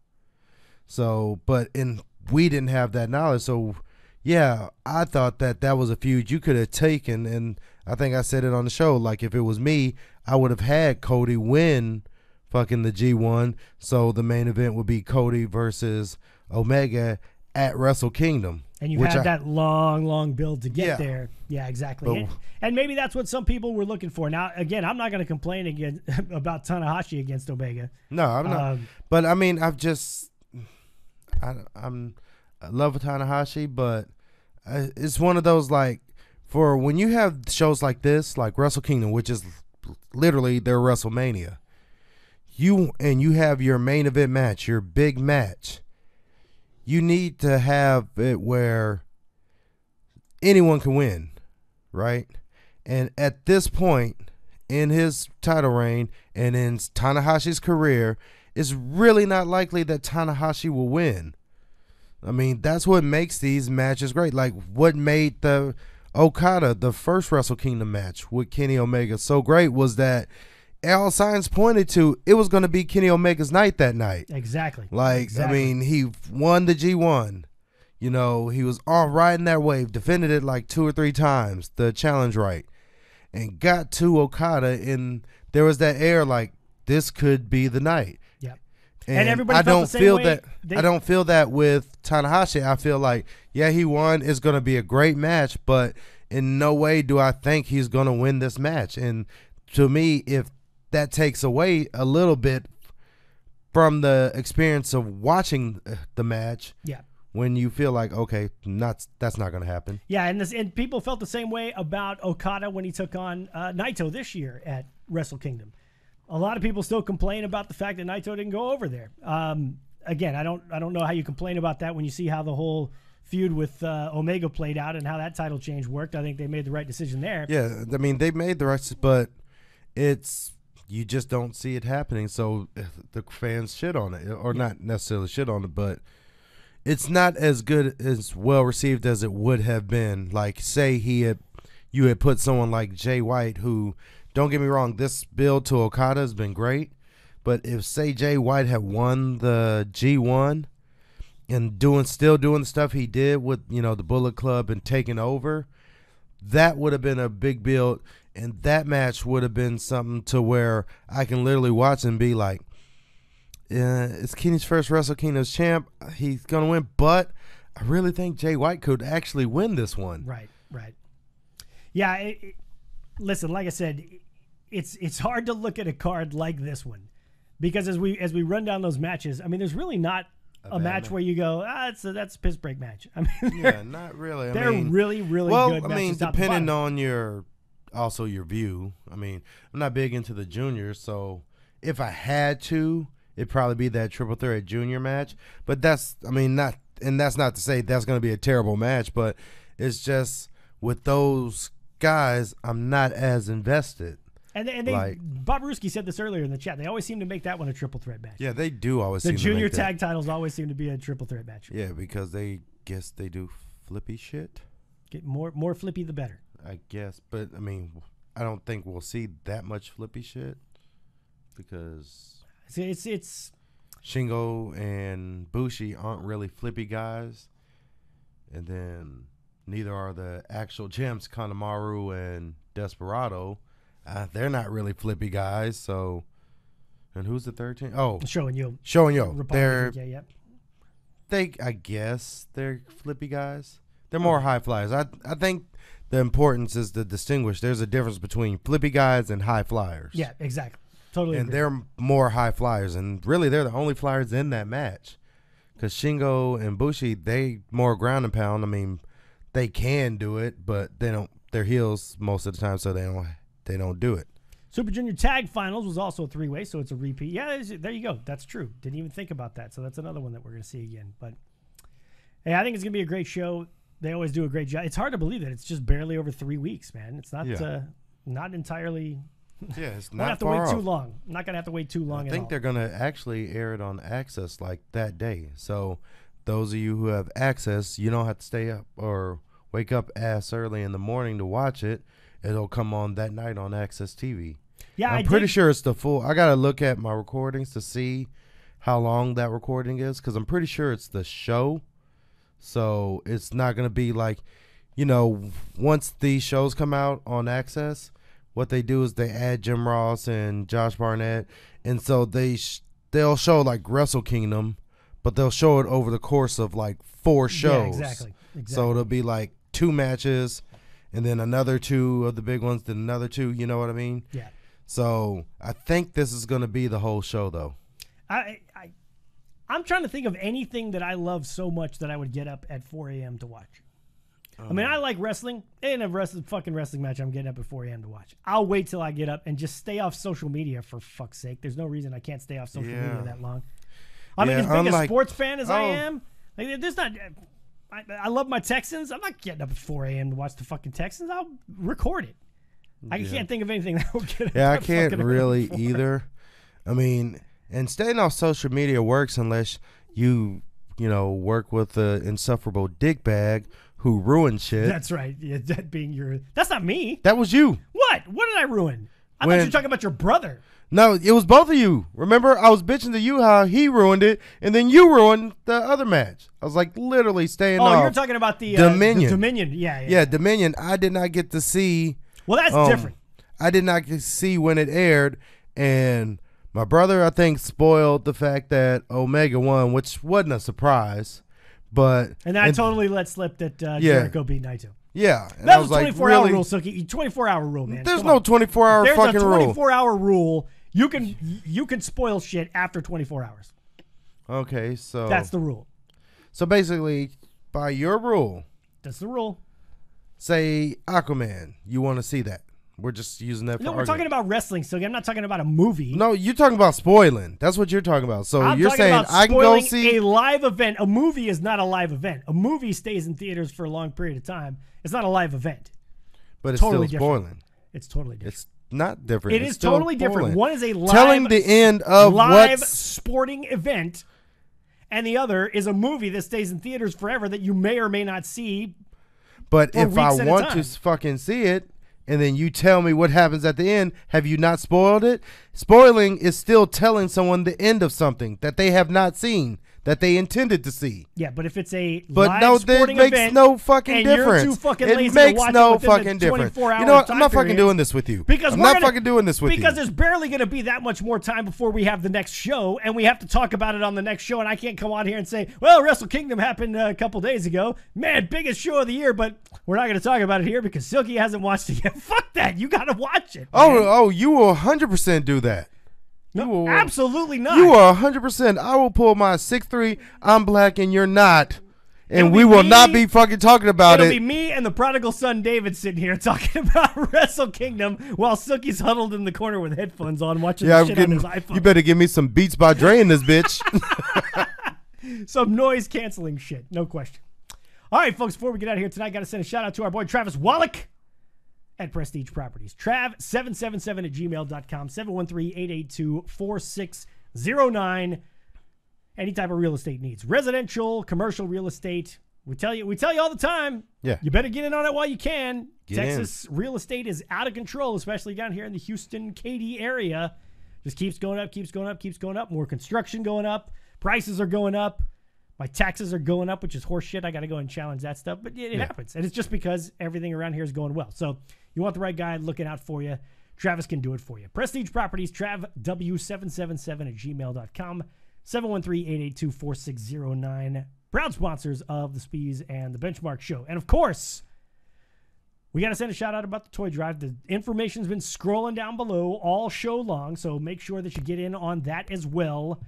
So, we didn't have that knowledge. So, yeah, I thought that was a feud you could have taken, and I think I said it on the show, like if it was me, I would have had Cody win fucking the G1, so the main event would be Cody versus Omega at Wrestle Kingdom.
And you had that long build to get there. Yeah, exactly. And maybe that's what some people were looking for. Now, again, I'm not going to complain again about Tanahashi against Omega.
No, I'm not. But, I mean, I love Tanahashi, but it's one of those, like, for when you have shows like this, like Wrestle Kingdom, which is literally their WrestleMania, you have your main event match, your big match, you need to have it where anyone can win, right? And at this point in his title reign and in Tanahashi's career, it's really not likely that Tanahashi will win. I mean, that's what makes these matches great. Like what made the Okada, the first Wrestle Kingdom match with Kenny Omega, so great was that all signs pointed to it was going to be Kenny Omega's night that night.
Exactly.
I mean, he won the G1. He was all riding that wave, defended it like 2 or 3 times, the challenge right, and got to Okada, and there was that air like this could be the night.
Yeah.
And
everybody
I don't
felt the same
feel
way.
that. I don't feel that with Tanahashi. I feel like, yeah, he won. It's going to be a great match, but in no way do I think he's going to win this match. And to me, if that takes away a little bit from the experience of watching the match,
yeah,
when you feel like, okay, that's not going to happen.
Yeah, and people felt the same way about Okada when he took on Naito this year at Wrestle Kingdom. A lot of people still complain about the fact that Naito didn't go over there. Again, I don't know how you complain about that when you see how the whole feud with Omega played out and how that title change worked. I think they made the right decision there.
Yeah, I mean, they made the right, but you just don't see it happening. So the fans shit on it, or not necessarily shit on it, but it's not as good, as well received as it would have been. Like, say you had put someone like Jay White, who, don't get me wrong, this build to Okada has been great, but if, say, Jay White had won the G1 and still doing the stuff he did with, the Bullet Club and taking over, that would have been a big build, and that match would have been something to where I can literally watch and be like, it's Kenny's first Wrestle Kingdom champ. He's going to win, but I really think Jay White could actually win this one.
Right. Yeah, listen, like I said, it's hard to look at a card like this one because as we run down those matches, I mean, there's really not a match where you go, that's a piss break match. I mean,
yeah, not really.
They're really, really good matches.
Well, I mean, depending on your view. I mean, I'm not big into the juniors, so if I had to, it'd probably be that triple threat junior match. But that's not to say that's going to be a terrible match, but it's just with those guys, I'm not as invested.
And Bob Ruski said this earlier in the chat. They always seem to make that one a triple threat match.
Yeah, they do always.
The junior tag titles always seem to be a triple threat match.
Yeah, because they do flippy shit.
Get more flippy the better.
I guess, but I mean, I don't think we'll see that much flippy shit because
it's
Shingo and Bushi aren't really flippy guys, and then neither are the actual gems, Kanemaru and Desperado. They're not really flippy guys. So, and who's the third team? Oh,
Showing you.
I guess they're flippy guys. They're more high flyers. I think the importance is to distinguish. There's a difference between flippy guys and high flyers.
Yeah, exactly. Totally.
And
agree.
they're more high flyers, and really they're the only flyers in that match. Because Shingo and Bushi, they more ground and pound. I mean, they can do it, but they don't. They're heels most of the time, so they don't do it.
Super Junior Tag Finals was also a three-way, so it's a repeat. Yeah, there you go. That's true. Didn't even think about that. So that's another one that we're going to see again. But hey, I think it's going to be a great show. They always do a great job. It's hard to believe that it's just barely over 3 weeks, man. It's not not entirely.
Yeah, it's
not
not
have to
far
wait
off.
too long. I'm not going to have to wait too long.
I think they're going to actually air it on Access like that day. So those of you who have Access, you don't have to stay up or wake up ass early in the morning to watch it. It'll come on that night on Access TV.
Yeah,
I'm pretty sure it's the full. I got to look at my recordings to see how long that recording is because I'm pretty sure it's the show. So it's not going to be like, once these shows come out on Access, what they do is they add Jim Ross and Josh Barnett. And so they'll show like Wrestle Kingdom, but they'll show it over the course of like 4 shows.
Yeah, exactly.
So it'll be like 2 matches and then another 2 of the big ones, then another 2. You know what I mean?
Yeah.
So I think this is going to be the whole show, though.
I'm trying to think of anything that I love so much that I would get up at 4 a.m. to watch. I mean, I like wrestling. Ain't a fucking wrestling match I'm getting up at 4 a.m. to watch. I'll wait till I get up and just stay off social media for fuck's sake. There's no reason I can't stay off social media that long. I mean, as big a sports fan as I am, like, there's not. I love my Texans. I'm not getting up at 4 a.m. to watch the fucking Texans. I'll record it. I can't think of anything that would get.
Yeah, I can't really either. I mean, and staying off social media works unless you work with the insufferable dickbag who ruined shit.
That's right. Yeah, that being that's not me.
That was you.
What? What did I ruin? I thought you were talking about your brother.
No, it was both of you. Remember, I was bitching to you how he ruined it, and then you ruined the other match. I was like literally staying off.
Oh, you're talking about the
Dominion.
Dominion. Yeah.
Yeah, Dominion. I did not get to see.
Well, that's different.
I did not get to see when it aired, and my brother, I think, spoiled the fact that Omega won, which wasn't a surprise. And
I totally let slip that Jericho beat Naito.
Yeah.
That was a 24-hour rule, Suki. 24-hour rule, man.
There's no 24-hour fucking rule.
There's a 24-hour rule. You can spoil shit after 24 hours.
Okay, so
that's the rule.
So basically, by your rule,
that's the rule.
Say Aquaman, you want to see that. We're just using that for
No, we're
argument.
talking about wrestling, so I'm not talking about a movie.
No, you're talking about spoiling. That's what you're talking about. So
I'm
you're
talking
saying
about
I can go
spoiling
see
a live event. A movie is not a live event. A movie stays in theaters for a long period of time. It's not a live event.
but it's
totally
still
different.
spoiling.
It's totally different.
It's not different.
It
It's
is
still
totally different.
spoiling.
One is a live,
telling the end of
live
what's
sporting event, and the other is a movie that stays in theaters forever that you may or may not see.
But
for
if I
weeks at a
want
time.
to fucking see it, and then you tell me what happens at the end, have you not spoiled it? Spoiling is still telling someone the end of something that they have not seen, that they intended to see.
Yeah, but if it's a
But
live
no, that
sporting
makes
event
no fucking
and
difference.
you're too fucking
It
lazy to
makes
watch
no
it within the
fucking difference.
24-hour
You know what?
time
I'm not fucking
period.
doing this with you.
Because
I'm
we're
not
gonna-
fucking doing this with you.
Because there's barely going to be that much more time before we have the next show, and we have to talk about it on the next show. And I can't come on here and say, "Well, Wrestle Kingdom happened a couple days ago, man, biggest show of the year," but we're not going to talk about it here because Silky hasn't watched it yet. Fuck that! You got to watch it. Man.
Oh, you will 100% do that.
no,
you will-
absolutely not.
You are 100%. I will pull my 6'3", I'm black and you're not. And
It'll
we
be
will
me-
not be fucking talking about
It'll
it.
be me and the prodigal son David sitting here talking about Wrestle Kingdom while Silky's huddled in the corner with headphones on watching
Yeah,
the
I'm
shit on
getting,
his iPhone.
you better give me some Beats by Dre in this bitch.
Some noise canceling shit, no question. All right, folks, before we get out of here tonight, got to send a shout out to our boy Travis Wallach at Prestige Properties. Trav777 at gmail.com, 713-882-4609. Any type of real estate needs. Residential, commercial real estate. We tell you all the time.
Yeah.
You better get in on it while you can.
Get
Texas real estate is out of control, especially down here in the Houston, Katy area. Just keeps going up, keeps going up, keeps going up. More construction going up. Prices are going up. My taxes are going up, which is horse shit. I got to go and challenge that stuff. But it happens. And it's just because everything around here is going well. So you want the right guy looking out for you. Travis can do it for you. Prestige Properties, TravW777 at gmail.com. 713-882-4609. Proud sponsors of the Speez and the Benchmark Show. And of course, we got to send a shout out about the toy drive. The information's been scrolling down below all show long, so make sure that you get in on that as well.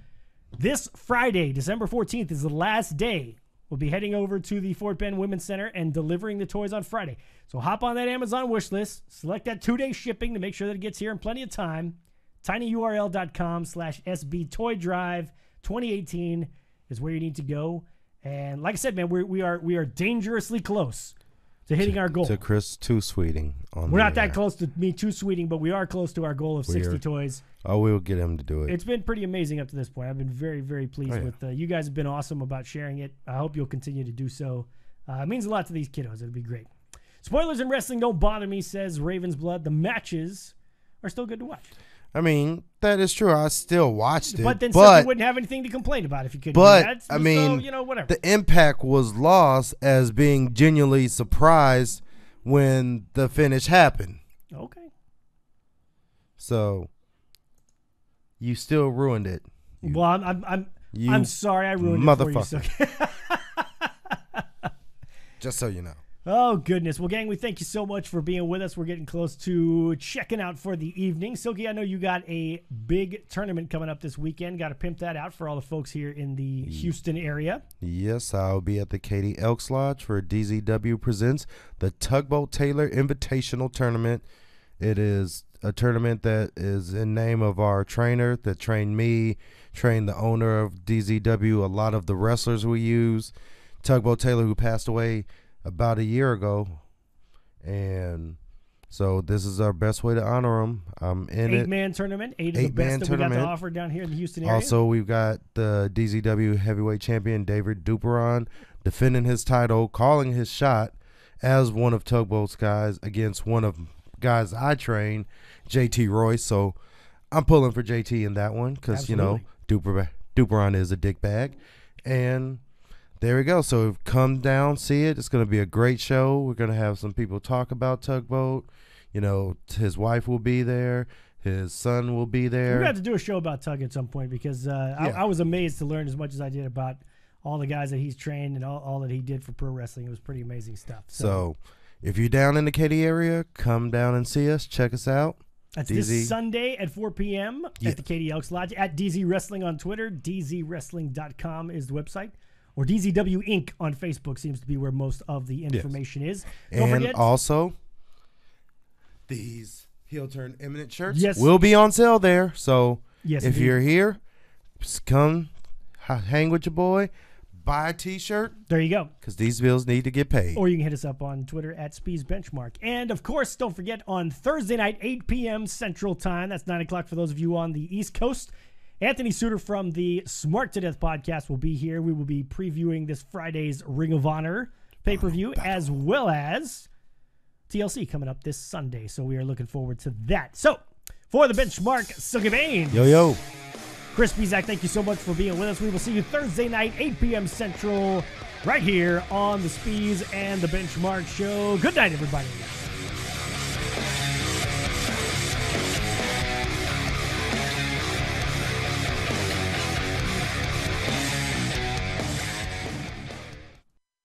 This Friday, December 14th, is the last day. We'll be heading over to the Fort Bend Women's Center and delivering the toys on Friday. So hop on that Amazon wish list, select that 2-day shipping to make sure that it gets here in plenty of time. tinyurl.com/SB Toy Drive 2018 is where you need to go. And like I said, man, we are dangerously close to hitting our goal.
To Chris Too Sweeting.
We're not that close to me too sweeting, but we are close to our goal of 60 toys.
Oh, we'll get him to do it.
It's been pretty amazing up to this point. I've been very, very pleased with you guys have been awesome about sharing it. I hope you'll continue to do so. It means a lot to these kiddos. It'll be great. Spoilers in wrestling don't bother me, says Raven's Blood. The matches are still good to watch.
I mean, that is true. I still watched it.
But then Silky wouldn't have anything to complain about if you couldn't.
But,
do that.
I mean,
so, you know, whatever.
The impact was lost as being genuinely surprised when the finish happened.
Okay.
So, you still ruined it.
Well, I'm sorry I ruined it for you, Silky.
Just so you know.
Oh, goodness. Well, gang, we thank you so much for being with us. We're getting close to checking out for the evening. Silky, I know you got a big tournament coming up this weekend. Got to pimp that out for all the folks here in the Houston area.
Yes, I'll be at the Katy Elks Lodge for DZW Presents the Tugboat Taylor Invitational Tournament. It is a tournament that is in name of our trainer that trained me, trained the owner of DZW, a lot of the wrestlers we use. Tugboat Taylor, who passed away about a year ago, and so this is our best way to honor him. I'm in it.
8-man tournament, 8 of the best that we got to offer down here in the Houston area.
Also, we've got the DZW heavyweight champion David Duperon defending his title, calling his shot as one of Tugboat's guys against one of guys I train, JT Royce. So I'm pulling for JT in that one because, you know, Duperon is a dick bag. And there we go. So come down, see it. It's going to be a great show. We're going to have some people talk about Tugboat. You know, his wife will be there. His son will be there.
We got to do a show about Tug at some point because I was amazed to learn as much as I did about all the guys that he's trained and all that he did for pro wrestling. It was pretty amazing stuff.
So if you're down in the Katy area, come down and see us. Check us out.
That's this Sunday at 4 p.m. at the Katy Elks Lodge. At DZ Wrestling on Twitter. DZWrestling.com is the website. Or DZW Inc. on Facebook seems to be where most of the information is. Don't forget.
Also, these heel turn imminent shirts
Yes.
will be on sale there. So
Yes,
if
indeed.
you're here, just come hang with your boy, buy a t-shirt,
There you go.
because these bills need to get paid.
Or you can hit us up on Twitter at Speez Benchmark. And, of course, don't forget on Thursday night, 8 p.m. Central Time. That's 9 o'clock for those of you on the East Coast. Anthony Suter from the Smart to Death podcast will be here. We will be previewing this Friday's Ring of Honor pay-per-view, as well as TLC coming up this Sunday. So we are looking forward to that. So, for the Benchmark, Silky Baines.
Yo.
Chris Bezak, thank you so much for being with us. We will see you Thursday night, 8 p.m. Central, right here on the Speez and the Benchmark Show. Good night, everybody.